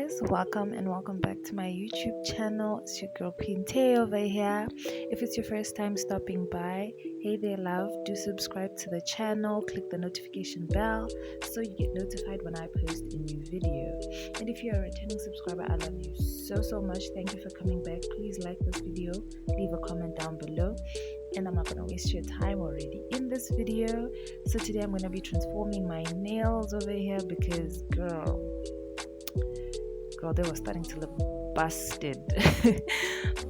guys, welcome and welcome back to my YouTube channel. It's your girl Pinte over here. If it's your first time stopping by, hey there love, do subscribe to the channel, click the notification bell so you get notified when I post a new video. And if you're a returning subscriber, I love you so much. Thank you for coming back. Please like this video, leave a comment down below, and I'm not gonna waste your time already in this video. So today I'm gonna be transforming my nails over here because girl, they were starting to look busted.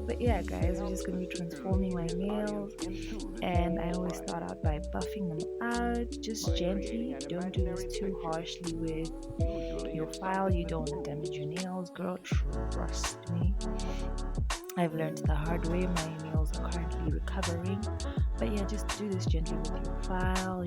But yeah guys, we're just gonna be transforming my nails, and I always start out by buffing them out just gently. Don't do this too harshly with your file. You don't want to damage your nails, girl, trust me. I've learned the hard way. My nails are currently recovering. But yeah, just do this gently with your file,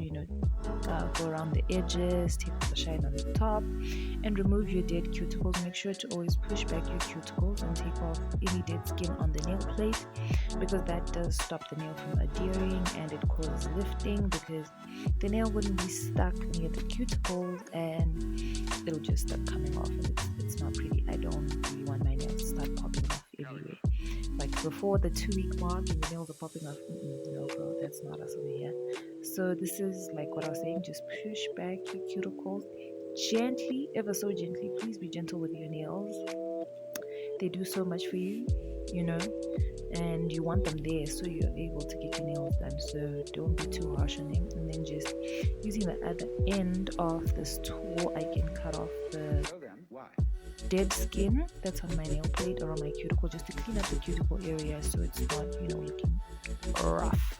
go around the edges, take the shine on the top, and remove your dead cuticles. Make sure to always push back your cuticles and take off any dead skin on the nail plate, because that does stop the nail from adhering and it causes lifting, because the nail wouldn't be stuck near the cuticles and it'll just start coming off, and it's not pretty. I don't really want my nails to start popping off everywhere. Like before the 2-week mark and your nails are popping off, no girl, that's not us over here. So this is like what I was saying, just push back your cuticles gently, ever so gently. Please be gentle with your nails. They do so much for you, and you want them there so you're able to get your nails done. So don't be too harsh on them. And then just using the other end of this tool, I can cut off the dead skin that's on my nail plate or on my cuticle, just to clean up the cuticle area so it's not looking rough.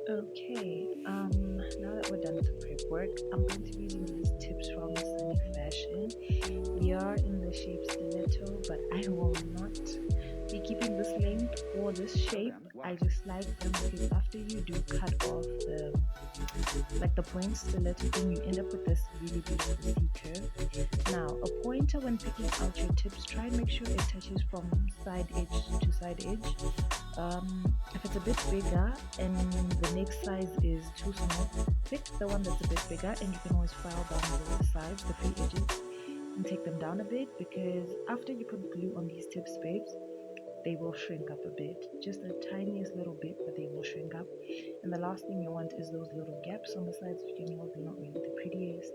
Okay, now that we're done with the prep work, I'm going to be using these tips from Sunny Fashion. They are in the shape stiletto, but I will not be keeping this length or this shape. I just like them because after you do cut off the point stiletto thing, you end up with this really beautiful C curve. Now, a pointer, when picking out your tips, try and make sure it touches from side edge to side edge. If it's a bit bigger and the next size is too small, pick the one that's a bit bigger, and you can always file down the sides, the free edges, and take them down a bit, because after you put glue on these tips, babes, they will shrink up a bit, just the tiniest little bit, but they will shrink up. And the last thing you want is those little gaps on the sides of your nails. They're not really the prettiest.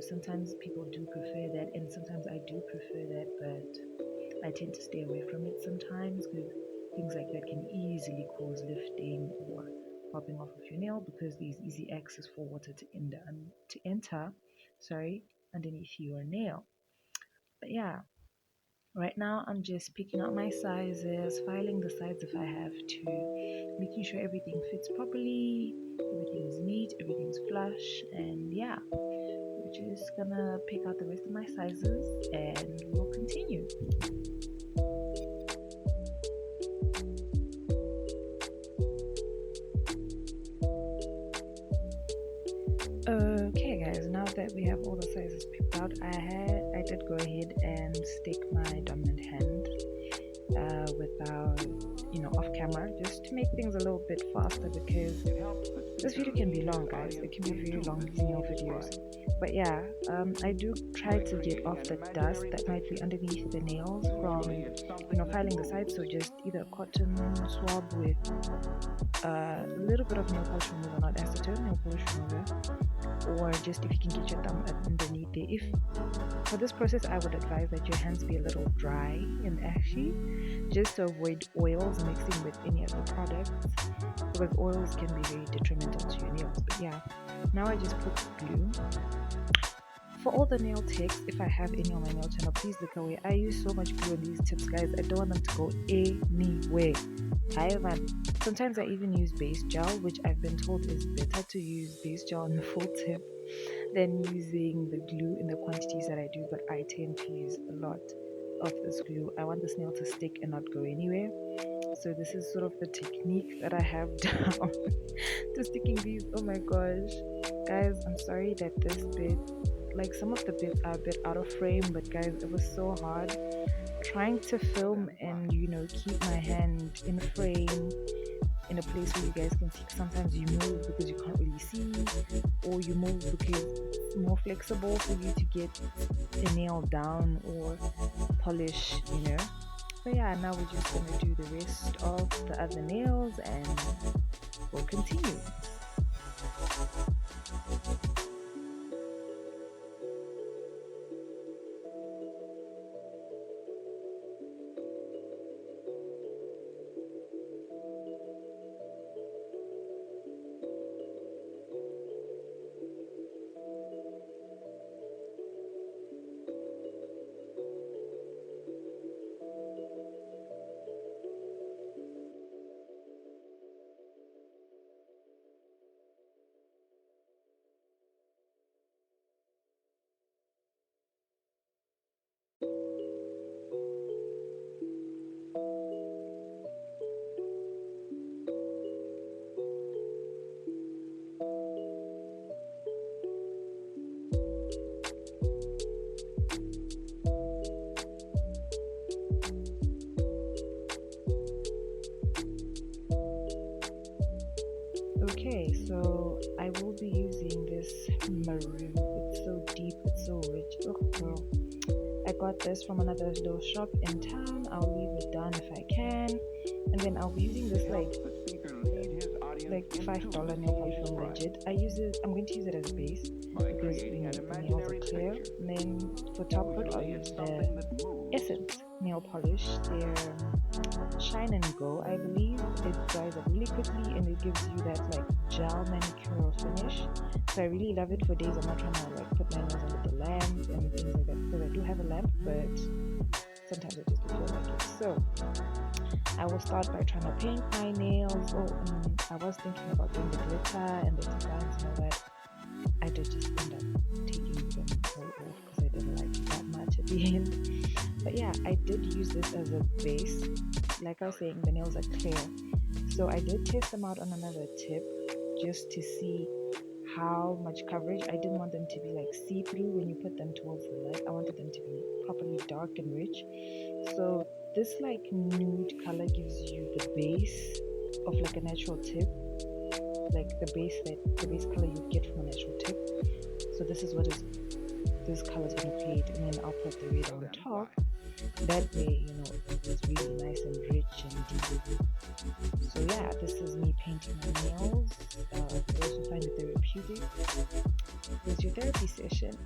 Sometimes people do prefer that, and sometimes I do prefer that, but I tend to stay away from it sometimes because things like that can easily cause lifting or popping off of your nail because there's easy access for water to enter, underneath your nail. But yeah, right now I'm just picking out my sizes, filing the sides if I have to, making sure everything fits properly, everything's neat, everything's flush, and yeah, we're just gonna pick out the rest of my sizes and we'll continue. Okay guys, now that we have all the sizes picked out, I did go ahead and stick my dominant hand without off camera, just to make things a little bit faster because this video can be long guys, it can be very long, these nail videos. But yeah, I do try to get off the dust that might be underneath the nails from filing the sides. So just either a cotton swab with a little bit of nail polish remover, not acetone, nail polish remover, or just if you can get your thumb underneath there. If for this process I would advise that your hands be a little dry and ashy, just to avoid oils mixing with any of the products, because oils can be very detrimental to your nails. But yeah, now I just put glue. For all the nail tips, if I have any on my nail channel, please look away. I use so much glue on these tips guys, I don't want them to go anywhere. However, sometimes I even use base gel, which I've been told is better to use base gel on the full tip than using the glue in the quantities that I do, but I tend to use a lot of this glue. I want this nail to stick and not go anywhere. So this is sort of the technique that I have down to sticking these. Oh my gosh. Guys, I'm sorry that this bit, like some of the bits are a bit out of frame, but guys, it was so hard trying to film and keep my hand in frame in a place where you guys can see. Sometimes you move because you can't really see, or you move because it's more flexible for you to get the nail down or polish. But yeah, now we're just gonna do the rest of the other nails and we'll continue. Okay, so I will be using this maroon. It's so deep, it's so rich. Oh girl, I got this from another little shop in town. I'll leave it down if I can, and then I'll be using this like $5 nail polish from Legit. I'm going to use it as a base because the nails are clear. And then for top coat, I'll use the Essence nail polish. They're shine and go, I believe. It dries up really quickly and it gives you that like gel manicure finish. So I really love it for days I'm not trying to like put my nails under the lamp and things like that, because I do have a lamp, but sometimes I just don't feel like it. So I will start by trying to paint my nails. I was thinking about doing the glitter and the designs and all that. I did just end up taking them all off because I didn't like it that much at the end. But yeah, I did use this as a base. Like I was saying, the nails are clear. So I did test them out on another tip just to see how much coverage. I didn't want them to be like see-through when you put them towards the light. I wanted them to be properly dark and rich. So this like nude color gives you the base of like a natural tip, like the base color you get from a natural tip. So this is what this color is going to create, and then I'll put the red on top. That way, it's really nice and rich and deep. So yeah, this is me painting my nails. For those who find it therapeutic, here's your therapy session.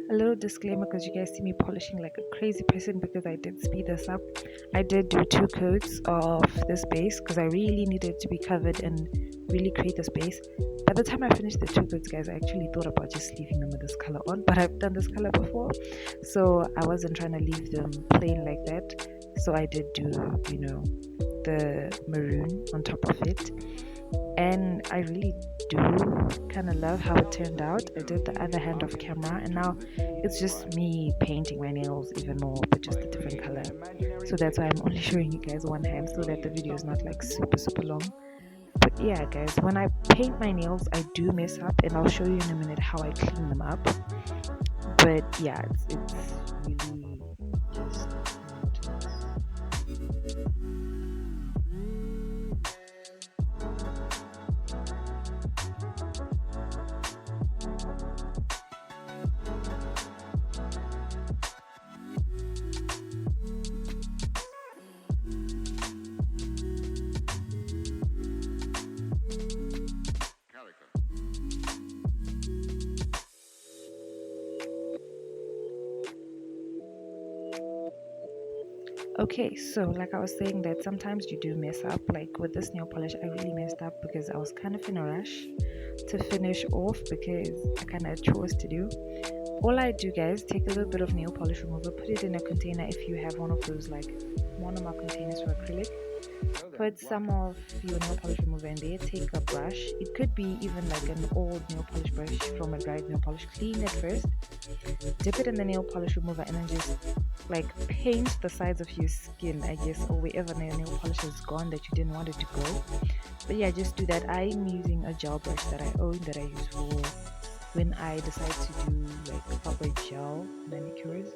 A little disclaimer, because you guys see me polishing like a crazy person, because I did speed this up. I did do 2 coats of this base because I really needed it to be covered and really create this base. By the time I finished the 2 coats, guys, I actually thought about just leaving them with this color on, but I've done this color before, so I wasn't trying to leave them plain like that. So I did do, the maroon on top of it, and I really do kind of love how it turned out. I did the other hand off camera, and now it's just me painting my nails even more, but just a different color. So that's why I'm only showing you guys one hand, so that the video is not like super long. But yeah, guys, when I paint my nails, I do mess up, and I'll show you in a minute how I clean them up. But yeah, it's really just okay. So like I was saying, that sometimes you do mess up. Like with this nail polish, I really messed up because I was kind of in a rush to finish off, because I kind of had chores to do. All I do, guys, take a little bit of nail polish remover, put it in a container. If you have one of those like monomer containers for acrylic, put some of your nail polish remover in there. Take a brush, it could be even like an old nail polish brush from a dried nail polish. Clean it first, dip it in the nail polish remover, and then just like paint the sides of your skin, I guess, or wherever the nail polish has gone that you didn't want it to go. But yeah, just do that. I'm using a gel brush that I own, that I use for when I decide to do like proper gel manicures.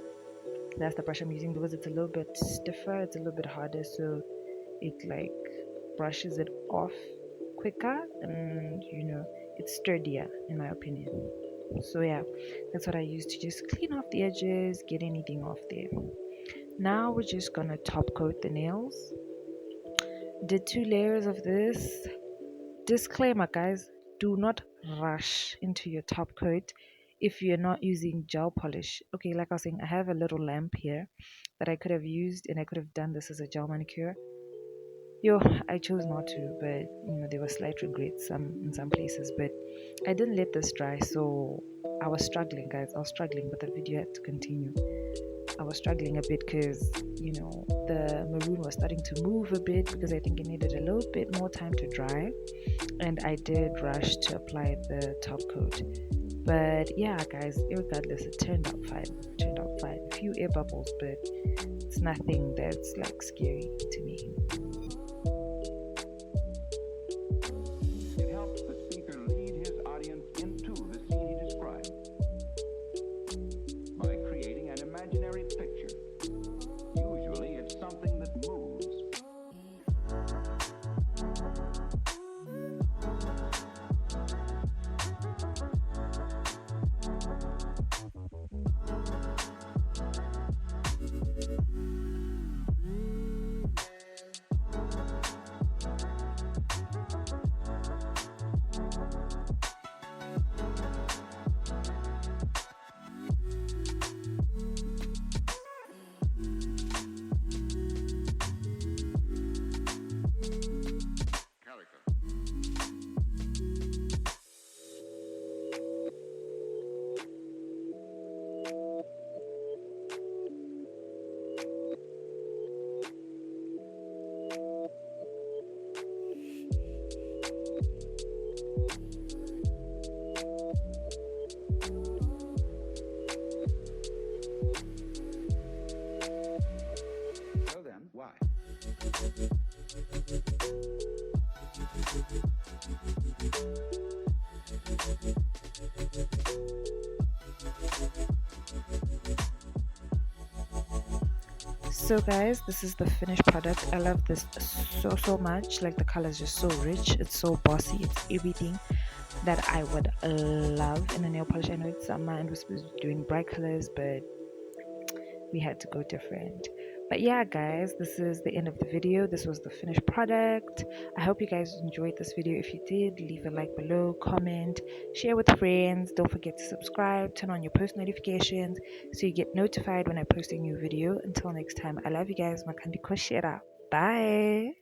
That's the brush I'm using, because it's a little bit stiffer, it's a little bit harder, so it like brushes it off quicker, and it's sturdier in my opinion. So yeah, that's what I use to just clean off the edges, get anything off there. Now we're just gonna top coat the nails. Did 2 layers of this. Disclaimer, guys, do not rush into your top coat if you're not using gel polish. Okay, like I was saying, I have a little lamp here that I could have used, and I could have done this as a gel manicure. I chose not to, but there were slight regrets in some places, but I didn't let this dry, so I was struggling, guys. I was struggling, but the video had to continue. I was struggling a bit because the maroon was starting to move a bit, because I think it needed a little bit more time to dry, and I did rush to apply the top coat. But yeah, guys, regardless, it turned out fine. A few air bubbles, but it's nothing that's like scary to me. It helps the speaker lead his audience into the scene he describes by creating an imaginary picture. Usually it's something that moves. So guys, this is the finished product. I love this so much. Like the color is just so rich, it's so bossy, it's everything that I would love in a nail polish. I know it's summer and we're supposed to be doing bright colors, but we had to go different. But yeah guys, this is the end of the video. This was the finished product. I hope you guys enjoyed this video. If you did, leave a like below, comment, share with friends. Don't forget to subscribe, turn on your post notifications so you get notified when I post a new video. Until next time, I love you guys. Makandi koshera. Bye.